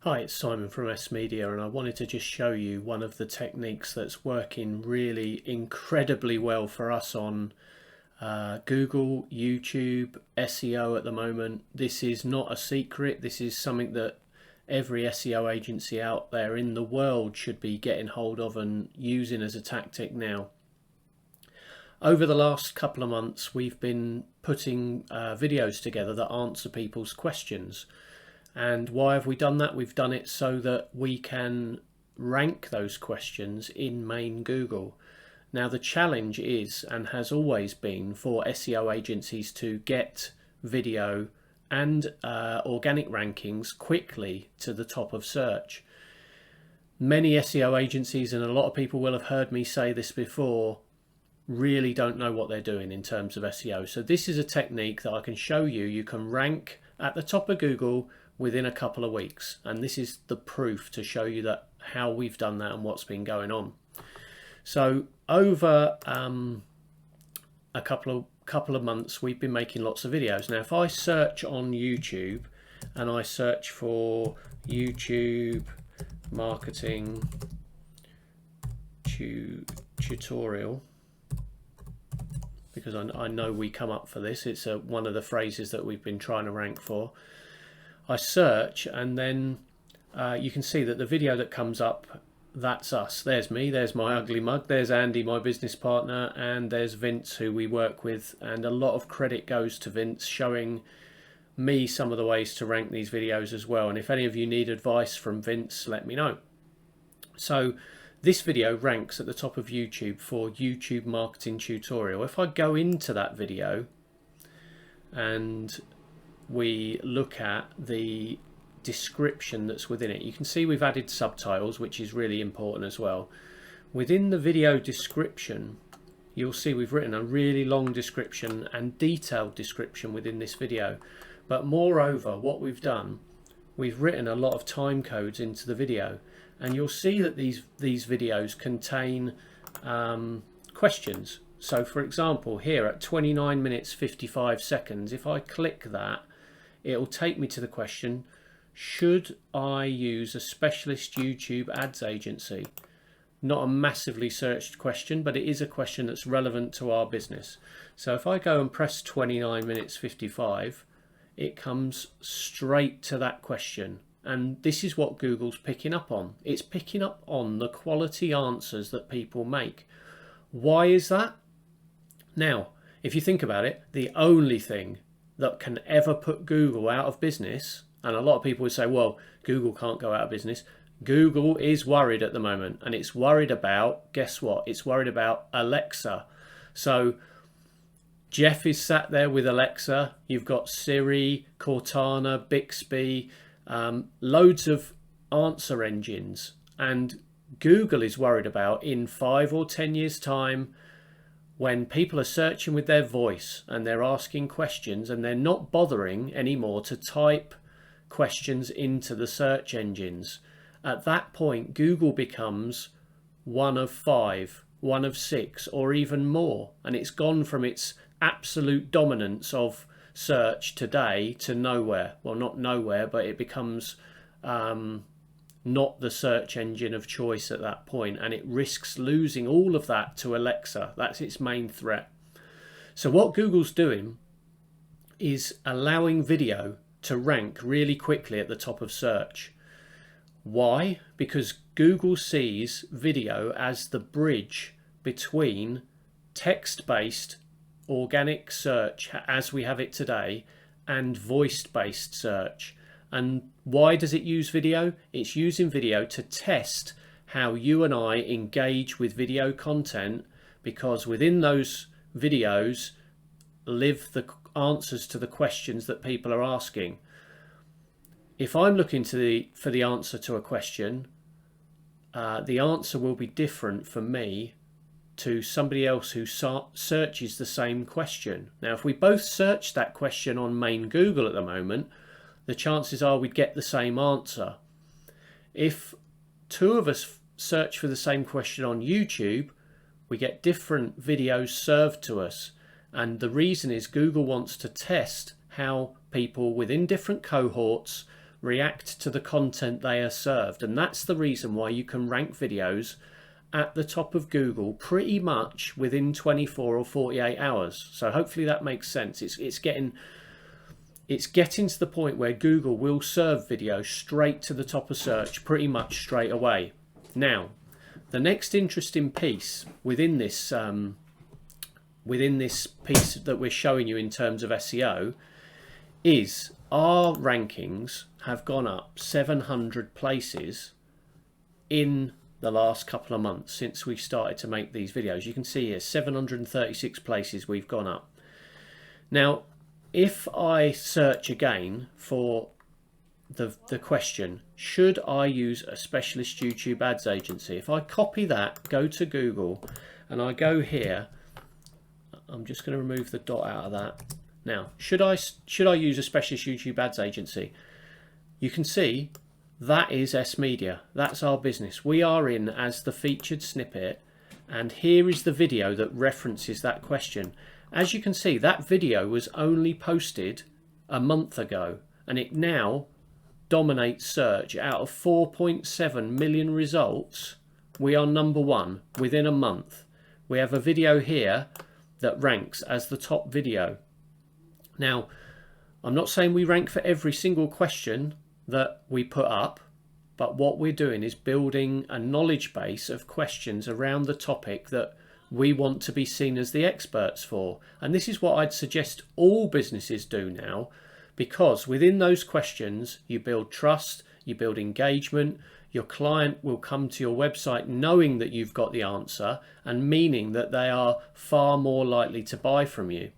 Hi, it's Simon from S Media, and I wanted to just show you one of the techniques that's working really incredibly well for us on Google, YouTube, SEO at the moment. This is not a secret. This is something that every SEO agency out there in the world should be getting hold of and using as a tactic now. Over the last couple of months, we've been putting videos together that answer people's questions. And why have we done that? We've done it so that we can rank those questions in main Google. Now, the challenge is and has always been for SEO agencies to get video and organic rankings quickly to the top of search. Many SEO agencies, and a lot of people will have heard me say this before, really don't know what they're doing in terms of SEO. So this is a technique that I can show you. You can rank at the top of Google within a couple of weeks, and this is the proof to show you that how we've done that and what's been going on. So over a couple of months, we've been making lots of videos. Now, if I search on YouTube and I search for YouTube marketing tutorial, because I know we come up for this, it's one of the phrases that we've been trying to rank for. I search, and then you can see that the video that comes up, that's us. There's me, there's my ugly mug, there's Andy, my business partner, and there's Vince, who we work with, and a lot of credit goes to Vince showing me some of the ways to rank these videos as well. And if any of you need advice from Vince, let me know. So this video ranks at the top of YouTube for YouTube marketing tutorial. If I go into that video and we look at the description that's within it, you can see we've added subtitles, which is really important as well. Within the video description, you'll see we've written a really long description and detailed description within this video. But moreover, what we've done, we've written a lot of time codes into the video, and you'll see that these videos contain questions. So for example, here at 29 minutes 55 seconds, if I click that, it'll take me to the question, should I use a specialist YouTube ads agency? Not a massively searched question, but it is a question that's relevant to our business. So if I go and press 29 minutes 55, it comes straight to that question. And this is what Google's picking up on. It's picking up on the quality answers that people make. Why is that? Now, if you think about it, the only thing that can ever put Google out of business, and a lot of people would say, well, Google can't go out of business. Google is worried at the moment, and it's worried about, guess what? It's worried about Alexa. So Jeff is sat there with Alexa. You've got Siri, Cortana, Bixby, loads of answer engines. And Google is worried about in 5 or 10 years' time, when people are searching with their voice and they're asking questions and they're not bothering anymore to type questions into the search engines. At that point, Google becomes one of 5, one of 6, or even more. And it's gone from its absolute dominance of search today to nowhere. Well, not nowhere, but it becomes not the search engine of choice at that point, and it risks losing all of that to Alexa. That's its main threat. So what Google's doing is allowing video to rank really quickly at the top of search. Why? Because Google sees video as the bridge between text-based organic search as we have it today and voice-based search. And why does it use video? It's using video to test how you and I engage with video content, because within those videos live the answers to the questions that people are asking. If I'm looking for the answer to a question, the answer will be different for me to somebody else who searches the same question. Now, if we both search that question on main Google at the moment, the chances are we'd get the same answer. If 2 of us search for the same question on YouTube, we get different videos served to us. And the reason is Google wants to test how people within different cohorts react to the content they are served. And that's the reason why you can rank videos at the top of Google pretty much within 24 or 48 hours. So hopefully that makes sense. It's getting to the point where Google will serve video straight to the top of search pretty much straight away. Now, the next interesting piece within this piece that we're showing you in terms of SEO is our rankings have gone up 700 places in the last couple of months since we started to make these videos. You can see here 736 places we've gone up. Now, if I search again for the question, should I use a specialist YouTube ads agency? If I copy that, go to Google, and I go here, I'm just going to remove the dot out of that. Now, should I use a specialist YouTube ads agency? You can see that is S Media. That's our business. We are in as the featured snippet, and here is the video that references that question. As you can see, that video was only posted a month ago, and it now dominates search. Out of 4.7 million results, we are #1 within a month. We have a video here that ranks as the top video. Now, I'm not saying we rank for every single question that we put up, but what we're doing is building a knowledge base of questions around the topic that we want to be seen as the experts for. And this is what I'd suggest all businesses do now, because within those questions you build trust, you build engagement, your client will come to your website knowing that you've got the answer, and meaning that they are far more likely to buy from you.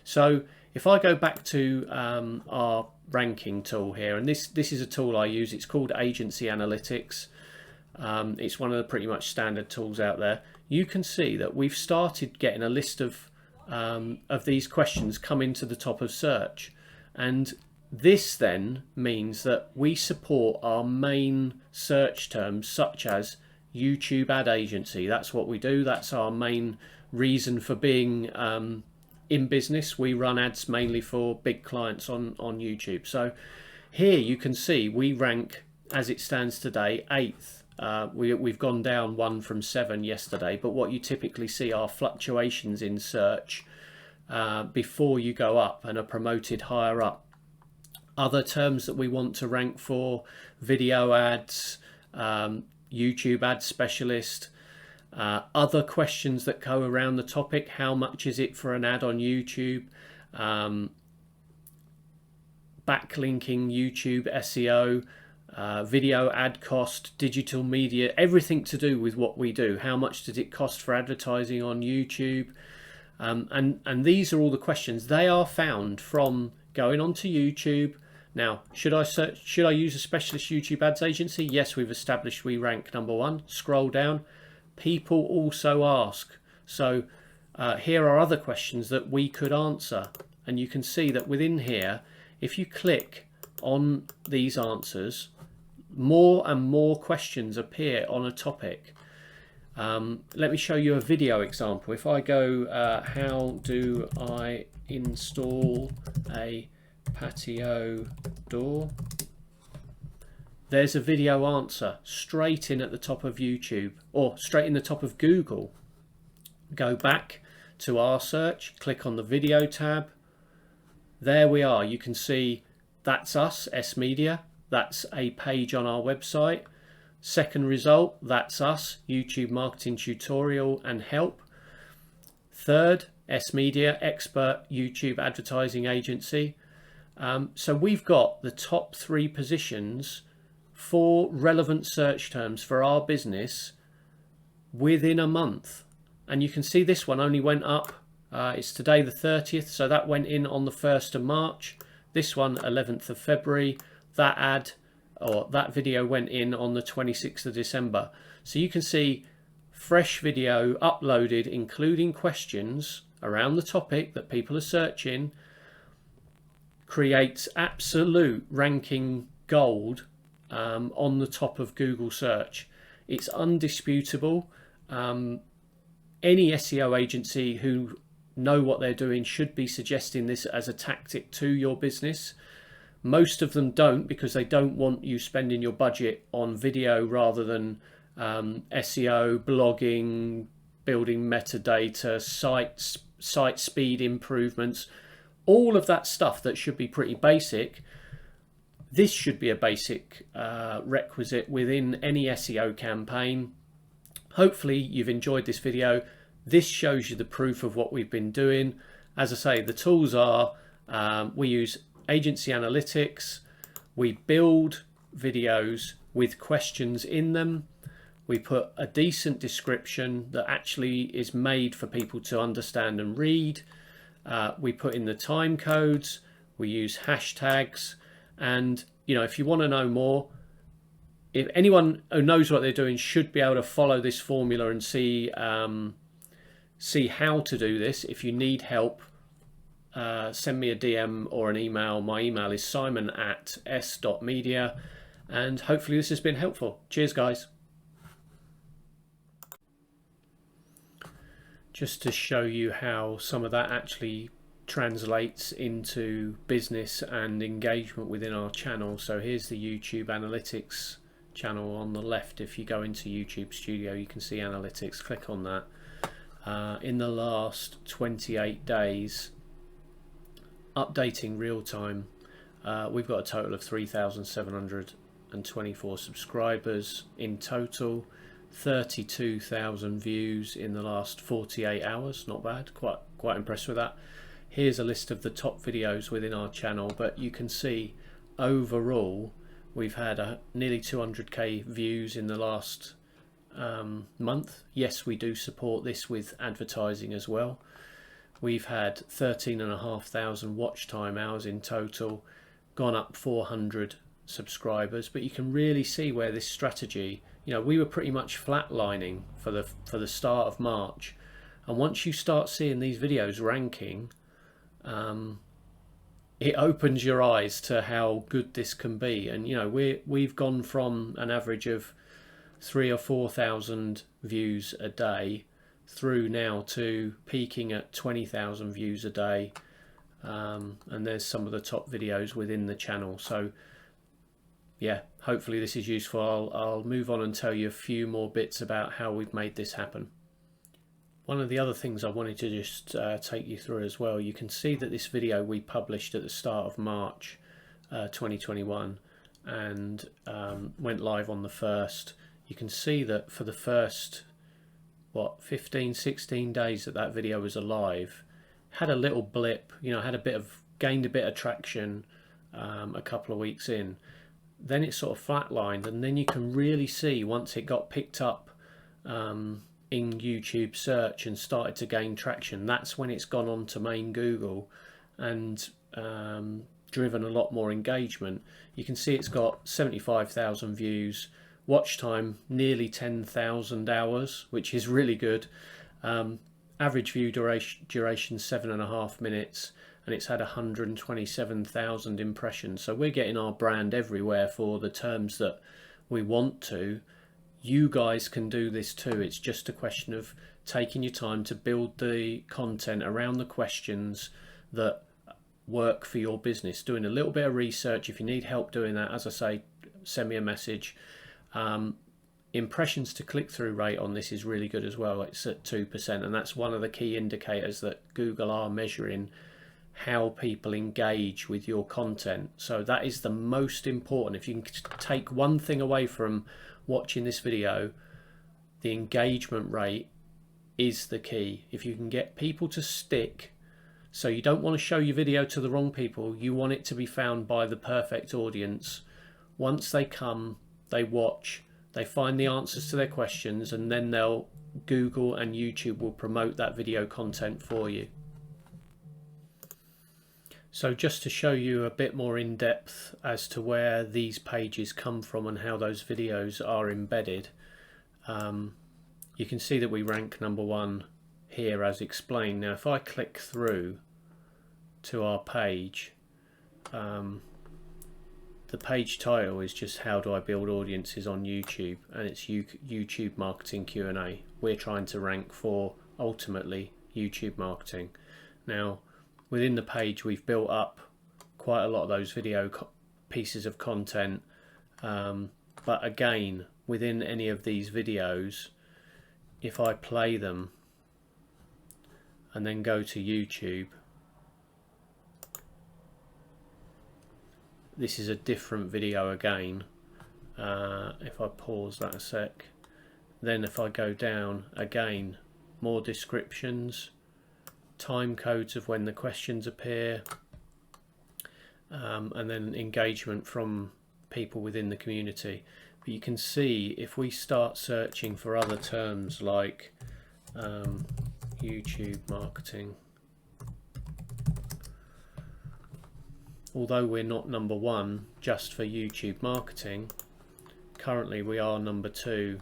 So if I go back to our ranking tool here, and this is a tool I use, it's called Agency Analytics. It's one of the pretty much standard tools out there. You can see that we've started getting a list of these questions coming to the top of search, and this then means that we support our main search terms such as YouTube ad agency. That's what we do. That's our main reason for being in business. We run ads mainly for big clients on YouTube. So here you can see we rank, as it stands today, 8th. We've gone down 1 from 7 yesterday, but what you typically see are fluctuations in search before you go up and are promoted higher up. Other terms that we want to rank for: video ads, YouTube ad specialist, other questions that go around the topic: how much is it for an ad on YouTube, backlinking, YouTube SEO, video ad cost, digital media, everything to do with what we do. How much does it cost for advertising on YouTube? And these are all the questions. They are found from going onto YouTube. Now, should I use a specialist YouTube ads agency? Yes, we've established we rank #1. Scroll down. People also ask. So here are other questions that we could answer. And you can see that within here, if you click on these answers, more and more questions appear on a topic. Let me show you a video example. If I go, how do I install a patio door? There's a video answer straight in at the top of YouTube, or straight in the top of Google. Go back to our search, click on the video tab. There we are. You can see that's us, S Media. That's a page on our website. Second result, that's us, YouTube marketing tutorial and help. Third, S Media, expert YouTube advertising agency. So we've got the top 3 positions for relevant search terms for our business within a month. And you can see this one only went up. It's today the 30th, so that went in on the 1st of March. This one, 11th of February. That ad, or that video, went in on the 26th of December. So you can see fresh video uploaded, including questions around the topic that people are searching, creates absolute ranking gold on the top of Google search. It's undisputable. Any SEO agency who know what they're doing should be suggesting this as a tactic to your business. Most of them don't, because they don't want you spending your budget on video rather than SEO, blogging, building metadata, site speed improvements, all of that stuff that should be pretty basic. This should be a basic requisite within any SEO campaign. Hopefully you've enjoyed this video. This shows you the proof of what we've been doing. As I say, the tools are, we use agency analytics, we build videos with questions in them, we put a decent description that actually is made for people to understand and read, we put in the time codes, we use hashtags, and if you want to know more, if anyone who knows what they're doing should be able to follow this formula and see how to do this. If you need help, send me a DM or an email. My email is simon@s.media, and hopefully this has been helpful. Cheers, guys. Just to show you how some of that actually translates into business and engagement within our channel. So here's the YouTube analytics channel on the left. If you go into YouTube Studio, you can see analytics. Click on that. In the last 28 days, updating real time, we've got a total of 3,724 subscribers in total, 32,000 views in the last 48 hours. Not bad. Quite impressed with that. Here's a list of the top videos within our channel, but you can see overall we've had nearly 200k views in the last month. Yes, we do support this with advertising as well. We've had 13,500 watch time hours in total, gone up 400 subscribers, but you can really see where this strategy, we were pretty much flatlining for the start of March, and once you start seeing these videos ranking, it opens your eyes to how good this can be. And we've gone from an average of 3,000 or 4,000 views a day through now to peaking at 20,000 views a day, and there's some of the top videos within the channel. So yeah, hopefully this is useful. I'll move on and tell you a few more bits about how we've made this happen. One of the other things I wanted to just take you through as well, you can see that this video we published at the start of March 2021 and went live on the 1st. You can see that for the first 15-16 days that video was alive, had a little blip, gained a bit of traction a couple of weeks in. Then it sort of flatlined, and then you can really see once it got picked up in YouTube search and started to gain traction, that's when it's gone on to main Google and driven a lot more engagement. You can see it's got 75,000 views, watch time nearly 10,000 hours, which is really good. Average view duration 7.5 minutes, and it's had 127,000 impressions. So we're getting our brand everywhere for the terms that we want to. You guys can do this too. It's just a question of taking your time to build the content around the questions that work for your business, doing a little bit of research. If you need help doing that, as I say, send me a message. Impressions to click-through rate on this is really good as well. It's at 2%, and that's one of the key indicators that Google are measuring how people engage with your content. So that is the most important. If you can take one thing away from watching this video, the engagement rate is the key. If you can get people to stick, so you don't want to show your video to the wrong people, you want it to be found by the perfect audience. Once they come, they watch, they find the answers to their questions, and then Google and YouTube will promote that video content for you. So just to show you a bit more in depth as to where these pages come from and how those videos are embedded, you can see that we rank #1 here as explained. Now if I click through to our page, the page title is just how do I build audiences on YouTube, and it's YouTube marketing Q&A. We're trying to rank for ultimately YouTube marketing. Now within the page we've built up quite a lot of those video pieces of content, but again, within any of these videos, if I play them and then go to YouTube, this is a different video again. If I pause that a sec, then if I go down again, more descriptions, time codes of when the questions appear, and then engagement from people within the community. But you can see if we start searching for other terms like YouTube marketing, although we're not number 1 just for YouTube marketing, currently we are number 2,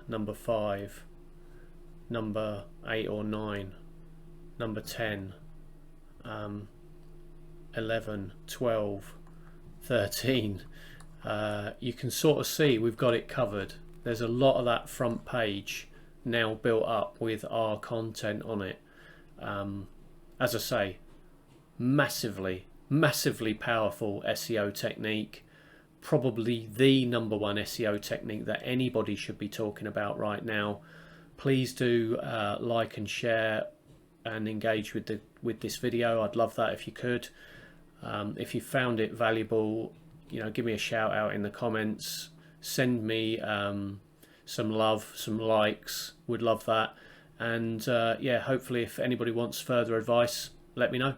number 5, number 8 or 9, number 10, 11, 12, 13. You can sort of see we've got it covered. There's a lot of that front page now built up with our content on it. As I say, massively powerful SEO technique, probably the number 1 SEO technique that anybody should be talking about right now. Please do like and share and engage with this video. I'd love that if you could. If you found it valuable, give me a shout out in the comments, send me some love, some likes, would love that. And yeah, hopefully if anybody wants further advice, let me know.